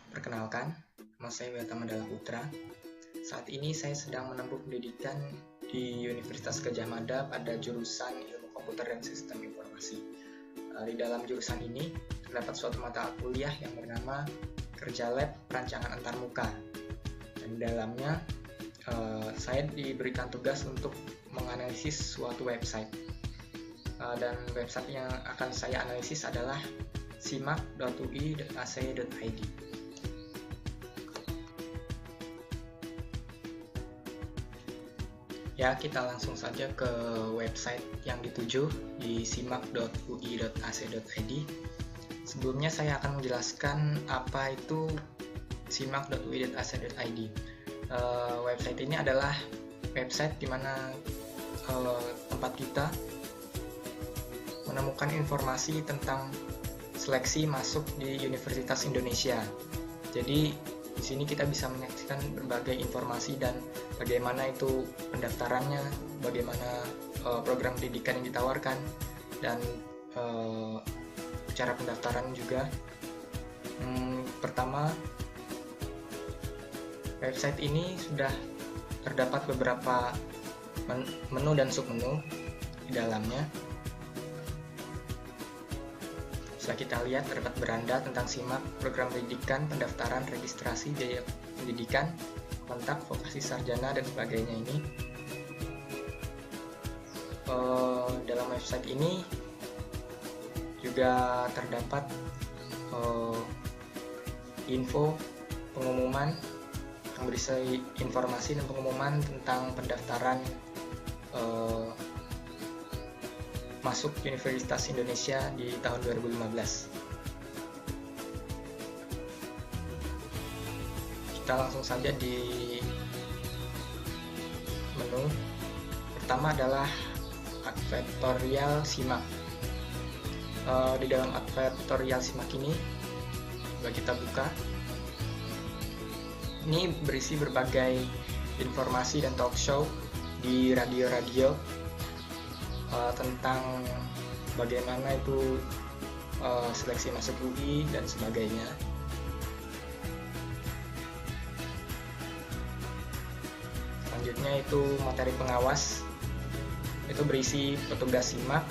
Perkenalkan, nama saya Weltama Dalla Putra. Saat ini saya sedang menempuh pendidikan di Universitas Gadjah Mada pada jurusan Ilmu Komputer dan Sistem Informasi. Di dalam jurusan ini terdapat suatu mata kuliah yang bernama Kerja Lab Perancangan Antarmuka. Dan di dalamnya saya diberikan tugas untuk menganalisis suatu website. Dan website yang akan saya analisis adalah simak.ui.ac.id. Ya, kita langsung saja ke website yang dituju di simak.ui.ac.id. Sebelumnya saya akan menjelaskan apa itu simak.ui.ac.id. Website ini adalah website di mana tempat kita menemukan informasi tentang seleksi masuk di Universitas Indonesia. Jadi di sini kita bisa menyaksikan berbagai informasi dan bagaimana itu pendaftarannya, bagaimana program pendidikan yang ditawarkan, dan cara pendaftaran juga. Pertama, website ini sudah terdapat beberapa menu dan submenu di dalamnya. Bisa kita lihat terdapat beranda tentang simak, program pendidikan, pendaftaran, registrasi, biaya pendidikan, kontak, vokasi sarjana, dan sebagainya ini. Dalam website ini juga terdapat info pengumuman yang berisi informasi dan pengumuman tentang pendaftaran masuk Universitas Indonesia di tahun 2015. Kita langsung saja di menu. Pertama adalah advertorial simak. Di dalam advertorial simak ini, coba kita buka. Ini berisi berbagai informasi dan talk show di radio-radio tentang bagaimana itu seleksi masuk UI dan sebagainya. Selanjutnya itu materi pengawas, itu berisi petugas simak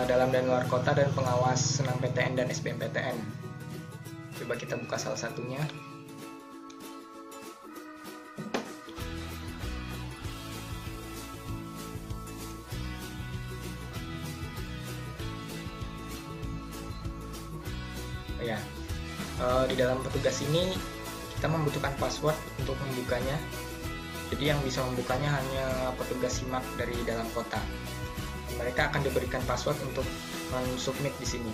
dalam dan luar kota dan pengawas SNMPTN dan SBMPTN. Coba kita buka salah satunya. Di dalam petugas ini kita membutuhkan password untuk membukanya. Jadi yang bisa membukanya hanya petugas simak dari dalam kota. Mereka akan diberikan password untuk mensubmit di sini.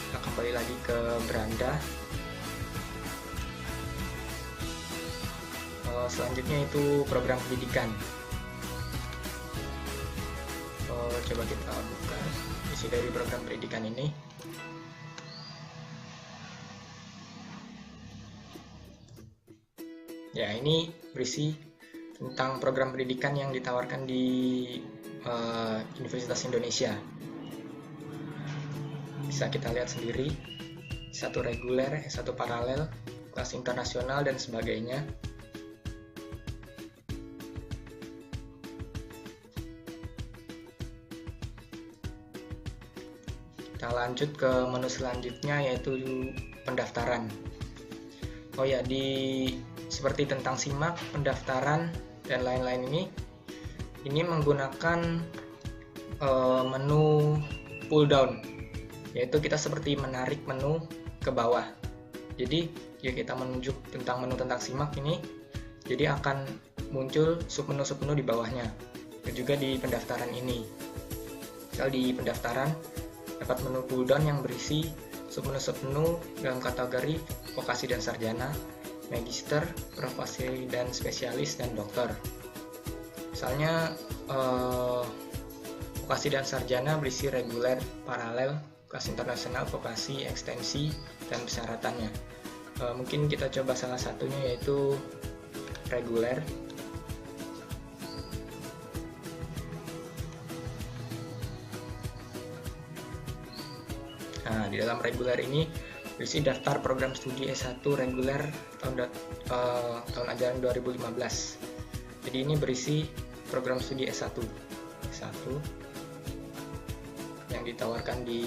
Kita kembali lagi ke beranda. Selanjutnya itu program pendidikan. Coba kita buka isi dari program pendidikan ini. Ya, ini berisi tentang program pendidikan yang ditawarkan di Universitas Indonesia. Bisa kita lihat sendiri, S1 reguler, S1 paralel, kelas internasional, dan sebagainya. Kita lanjut ke menu selanjutnya, yaitu pendaftaran. Oh ya, seperti tentang simak, pendaftaran, dan lain-lain ini menggunakan menu pull down, yaitu kita seperti menarik menu ke bawah. Jadi jika kita menunjuk tentang menu tentang simak ini, jadi akan muncul submenu-submenu di bawahnya. Dan juga di pendaftaran ini, misal di pendaftaran dapat menu pull down yang berisi submenu-submenu dalam kategori vokasi dan sarjana, magister, profesi dan spesialis, dan dokter. Misalnya vokasi dan sarjana berisi reguler, paralel, kelas internasional, vokasi, ekstensi, dan persyaratannya. Mungkin kita coba salah satunya, yaitu reguler. Nah, di dalam reguler ini berisi daftar program studi S1 reguler tahun ajaran 2015. Jadi ini berisi program studi S1 yang ditawarkan di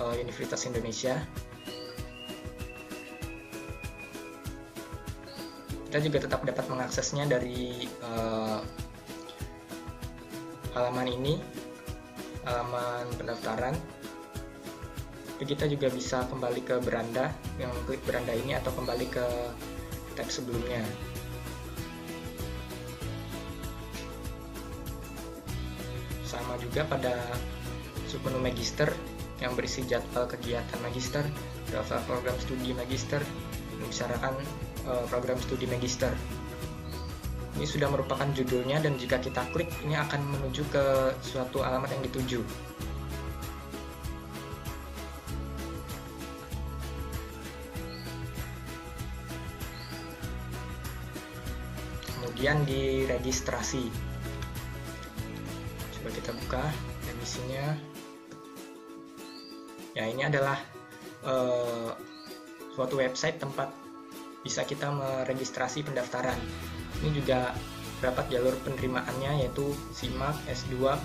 Universitas Indonesia. Kita juga tetap dapat mengaksesnya dari halaman ini, halaman pendaftaran. Kita juga bisa kembali ke beranda, yang klik beranda ini, atau kembali ke tab sebelumnya. Sama juga pada submenu magister yang berisi jadwal kegiatan magister, daftar program studi magister, membicarakan program studi magister. Ini sudah merupakan judulnya, dan jika kita klik ini akan menuju ke suatu alamat yang dituju. Kemudian di registrasi, coba kita buka remisinya. Ya, ini adalah suatu website tempat bisa kita meregistrasi pendaftaran. Ini juga terdapat jalur penerimaannya, yaitu SIMAK, S2.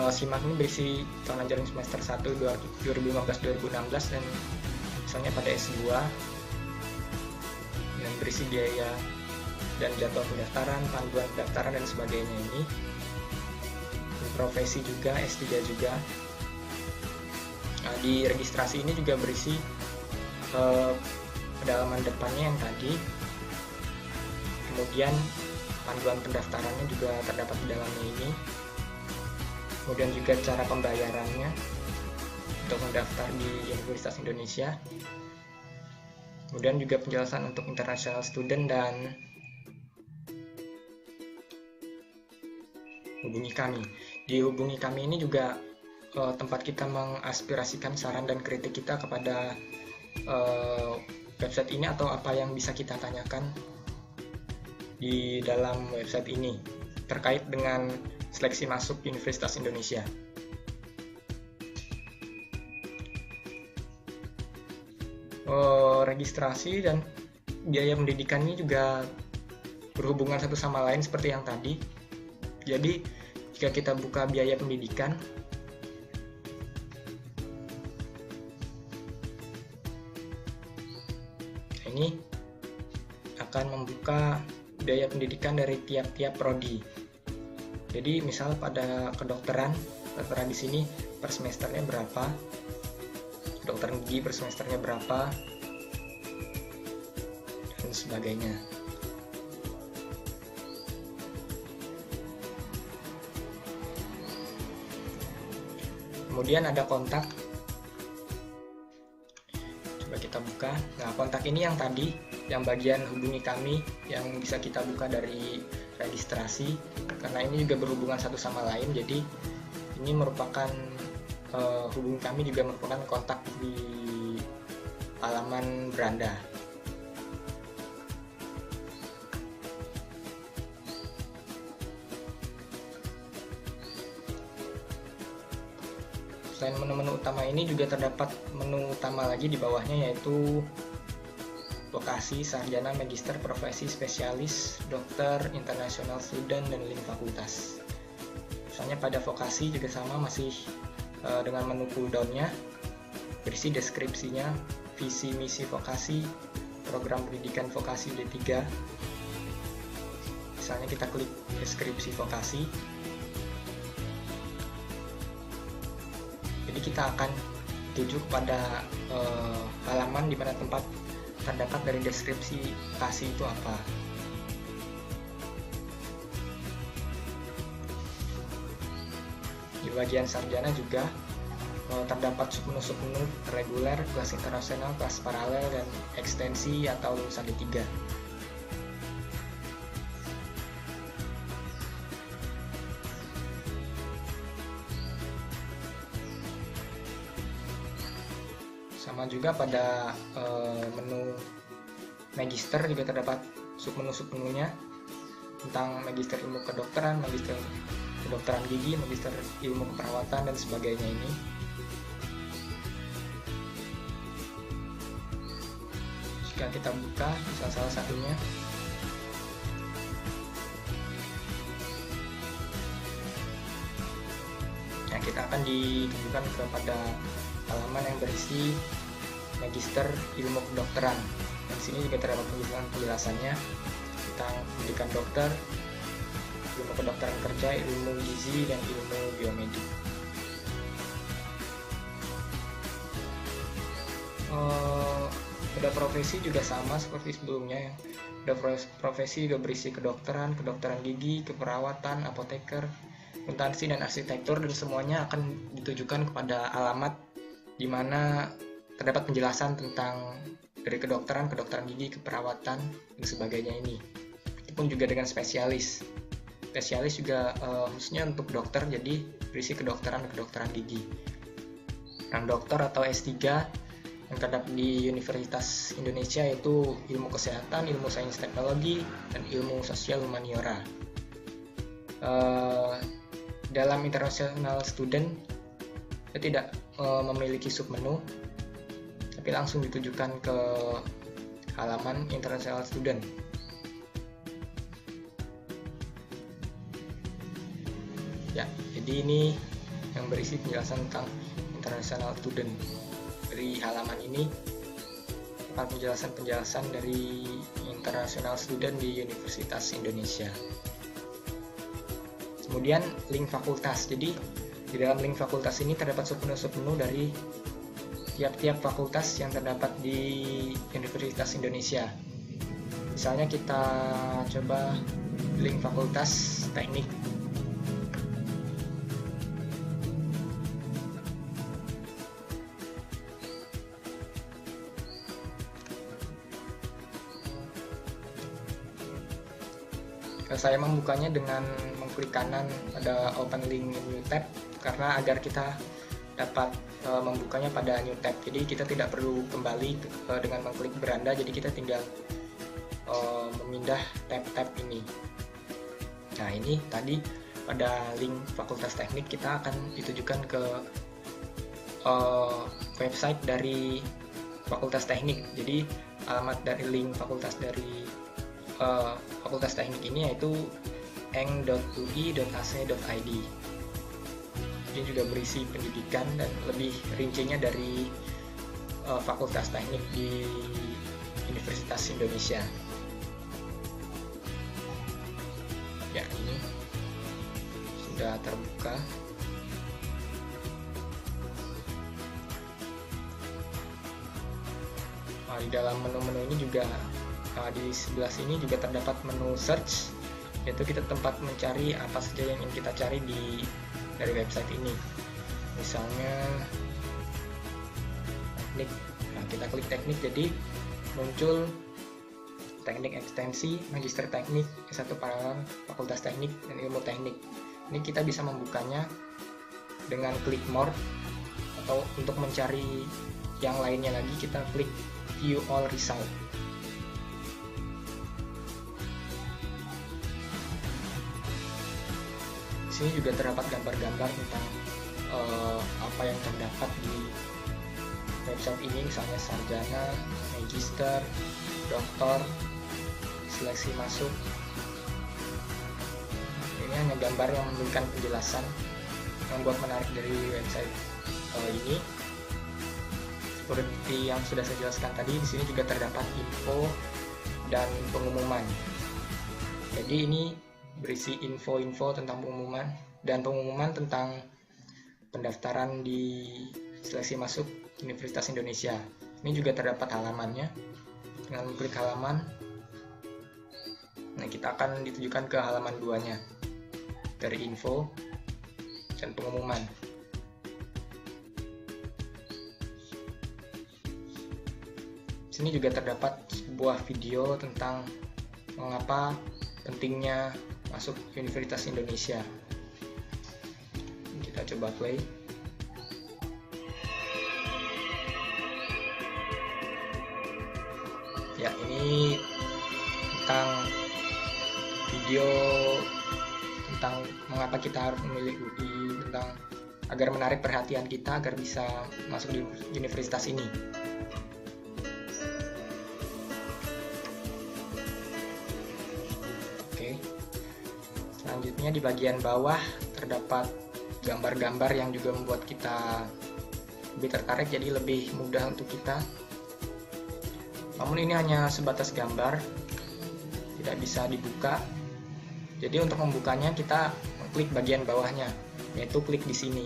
SIMAK ini berisi tahun ajaran semester 1 2015-2016, dan misalnya pada S2 yang berisi biaya dan jadwal pendaftaran, panduan pendaftaran, dan sebagainya ini. Profesi juga, S3 juga. Nah, di registrasi ini juga berisi pedalaman depannya yang tadi, kemudian panduan pendaftarannya juga terdapat di dalamnya ini, kemudian juga cara pembayarannya untuk mendaftar di Universitas Indonesia, kemudian juga penjelasan untuk international student, dan hubungi kami. Di hubungi kami ini juga tempat kita mengaspirasikan saran dan kritik kita kepada website ini, atau apa yang bisa kita tanyakan di dalam website ini terkait dengan seleksi masuk Universitas Indonesia. Registrasi dan biaya pendidikan ini juga berhubungan satu sama lain seperti yang tadi. Jadi jika kita buka biaya pendidikan, ini akan membuka biaya pendidikan dari tiap-tiap prodi. Jadi misal pada kedokteran di sini per semesternya berapa, kedokteran gigi per semesternya berapa, dan sebagainya. Kemudian ada kontak. Coba kita buka. Nah, kontak ini yang tadi, yang bagian hubungi kami, yang bisa kita buka dari registrasi, karena ini juga berhubungan satu sama lain. Jadi ini merupakan hubungi kami juga merupakan kontak di halaman beranda. Selain menu-menu utama ini juga terdapat menu utama lagi di bawahnya, yaitu vokasi, sarjana, magister, profesi, spesialis, dokter, international student, dan link fakultas. Misalnya pada vokasi juga sama, masih dengan menu cooldown-nya, berisi deskripsinya, visi misi vokasi, program pendidikan vokasi D3. Misalnya kita klik deskripsi vokasi. Jadi kita akan tuju pada halaman di mana tempat terdapat dari deskripsi vokasi itu apa. Di bagian sarjana juga terdapat submenu reguler, kelas internasional, kelas paralel, dan ekstensi atau lulusan D3. Sama juga pada menu magister juga terdapat submenunya tentang magister ilmu kedokteran, magister kedokteran gigi, magister ilmu keperawatan, dan sebagainya ini. Jika kita buka bisa salah satunya. Nah, kita akan ditujukan kepada halaman yang berisi Magister Ilmu Kedokteran. Dan di sini juga terdapat penjelasannya tentang pendidikan dokter, ilmu kedokteran kerja, ilmu gizi, dan ilmu biomedik. Pada profesi juga sama seperti sebelumnya ya. Pada profesi juga berisi kedokteran, kedokteran gigi, keperawatan, apoteker, akuntansi, dan arsitektur, dan semuanya akan ditujukan kepada alamat di mana terdapat penjelasan tentang dari kedokteran, kedokteran gigi, keperawatan, dan sebagainya ini. Itu pun juga dengan spesialis. Spesialis juga khususnya untuk dokter, jadi berisi kedokteran gigi. Dan dokter atau S3 yang terdapat di Universitas Indonesia yaitu ilmu kesehatan, ilmu sains teknologi, dan ilmu sosial humaniora. Dalam international student kita tidak memiliki submenu, tapi langsung ditujukan ke halaman international student. Ya, jadi ini yang berisi penjelasan tentang international student. Dari halaman ini terdapat penjelasan-penjelasan dari international student di Universitas Indonesia. Kemudian link fakultas. Jadi di dalam link fakultas ini terdapat submenu dari tiap-tiap fakultas yang terdapat di Universitas Indonesia. Misalnya kita coba link fakultas teknik. Saya membukanya dengan mengklik kanan pada open link new tab karena agar kita dapat membukanya pada new tab. Jadi kita tidak perlu kembali dengan mengklik beranda, jadi kita tinggal memindah tab-tab ini. Nah, ini tadi pada link Fakultas Teknik kita akan ditujukan ke website dari Fakultas Teknik. Jadi alamat dari link fakultas dari Fakultas Teknik ini yaitu eng.ui.ac.id. Ini juga berisi pendidikan dan lebih rincinya dari Fakultas Teknik di Universitas Indonesia. Ya, ini sudah terbuka. Di dalam menu-menu ini juga di sebelah sini juga terdapat menu search, yaitu kita tempat mencari apa saja yang ingin kita cari dari website ini. Misalnya teknik, nah kita klik teknik, jadi muncul teknik ekstensi, magister teknik, S1 paralel, fakultas teknik, dan ilmu teknik. Ini kita bisa membukanya dengan klik more, atau untuk mencari yang lainnya lagi kita klik view all result. Di sini juga terdapat gambar-gambar tentang apa yang terdapat di website ini, misalnya sarjana, magister, doktor, seleksi masuk. Ini hanya gambar yang memberikan penjelasan yang membuat menarik dari website ini. Seperti yang sudah saya jelaskan tadi, di sini juga terdapat info dan pengumuman. Jadi ini berisi info-info tentang pengumuman dan pengumuman tentang pendaftaran di seleksi masuk Universitas Indonesia. Ini juga terdapat halamannya. Dengan klik halaman, nah kita akan ditujukan ke halaman 2-nya dari info dan pengumuman. Di sini juga terdapat sebuah video tentang mengapa pentingnya masuk Universitas Indonesia. Kita coba play. Ya, ini tentang video tentang mengapa kita harus memilih UI, tentang agar menarik perhatian kita agar bisa masuk di universitas ini. Selanjutnya di bagian bawah terdapat gambar-gambar yang juga membuat kita lebih tertarik, jadi lebih mudah untuk kita. Namun ini hanya sebatas gambar, tidak bisa dibuka. Jadi untuk membukanya kita klik bagian bawahnya, yaitu klik di sini.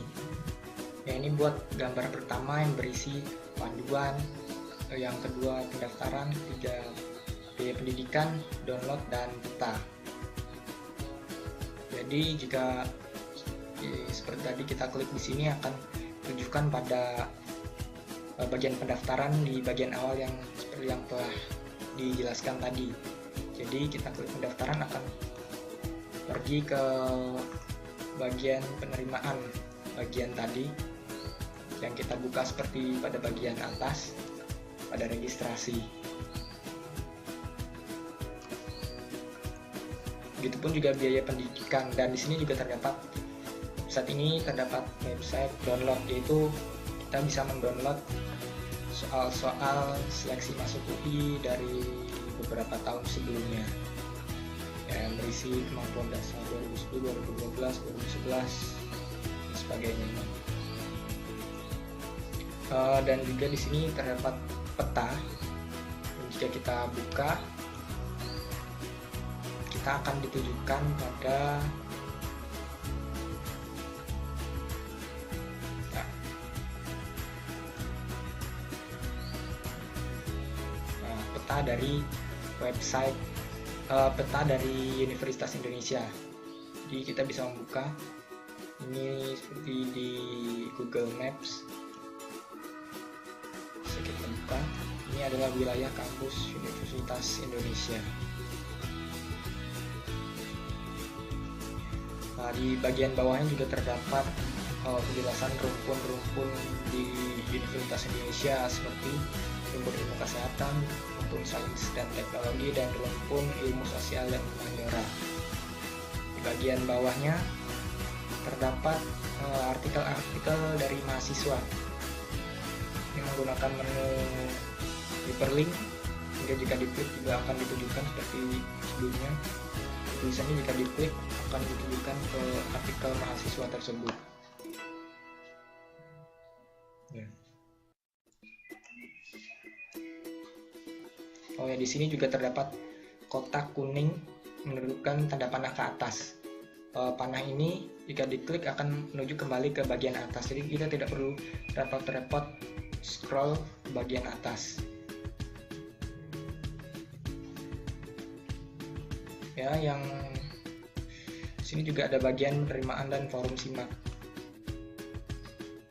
Ya, ini buat gambar pertama yang berisi panduan, yang kedua pendaftaran, ketiga biaya pendidikan, download, dan peta. Jadi jika seperti tadi kita klik di sini akan tunjukkan pada bagian pendaftaran di bagian awal yang seperti yang telah dijelaskan tadi. Jadi kita klik pendaftaran akan pergi ke bagian penerimaan, bagian tadi yang kita buka seperti pada bagian atas pada registrasi. Begitupun juga biaya pendidikan, dan di sini juga terdapat, saat ini terdapat website download, yaitu kita bisa mendownload soal-soal seleksi masuk UI dari beberapa tahun sebelumnya yang berisi kemampuan dasar 2010, 2012, 2011 dan sebagainya. Dan juga di sini terdapat peta. Jika kita buka, kita akan ditujukan pada peta dari website, peta dari Universitas Indonesia. Jadi kita bisa membuka ini seperti di Google Maps. Bisa kita buka. Ini adalah wilayah kampus Universitas Indonesia. Nah, di bagian bawahnya juga terdapat penjelasan rumpun-rumpun di Universitas Indonesia seperti rumpun ilmu kesehatan, rumpun sains dan teknologi, dan rumpun ilmu sosial dan humaniora. Di bagian bawahnya terdapat artikel-artikel dari mahasiswa yang menggunakan menu hyperlink, hingga jika diklik juga akan ditunjukkan seperti sebelumnya. Tulisannya jika diklik akan ditunjukkan ke artikel mahasiswa tersebut. Ya. Oh ya, di sini juga terdapat kotak kuning menunjukkan tanda panah ke atas. Panah ini jika diklik akan menuju kembali ke bagian atas, jadi kita tidak perlu repot-repot scroll ke bagian atas. Ya, yang sini juga ada bagian penerimaan dan forum simak.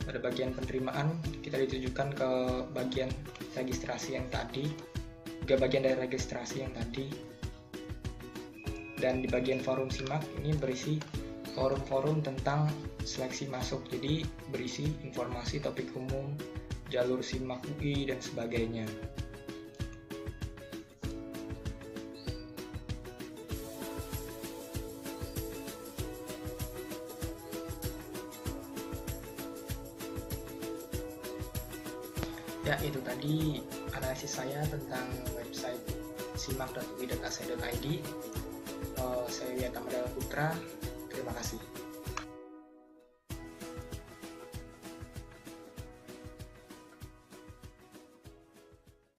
Pada bagian penerimaan kita ditujukan ke bagian registrasi yang tadi, juga bagian dari registrasi yang tadi. Dan di bagian forum simak ini berisi forum-forum tentang seleksi masuk, jadi berisi informasi topik umum, jalur simak UI dan sebagainya. Ya, itu tadi analisis saya tentang website simak.ui.ac.id. Saya Yata Madala Putra, terima kasih.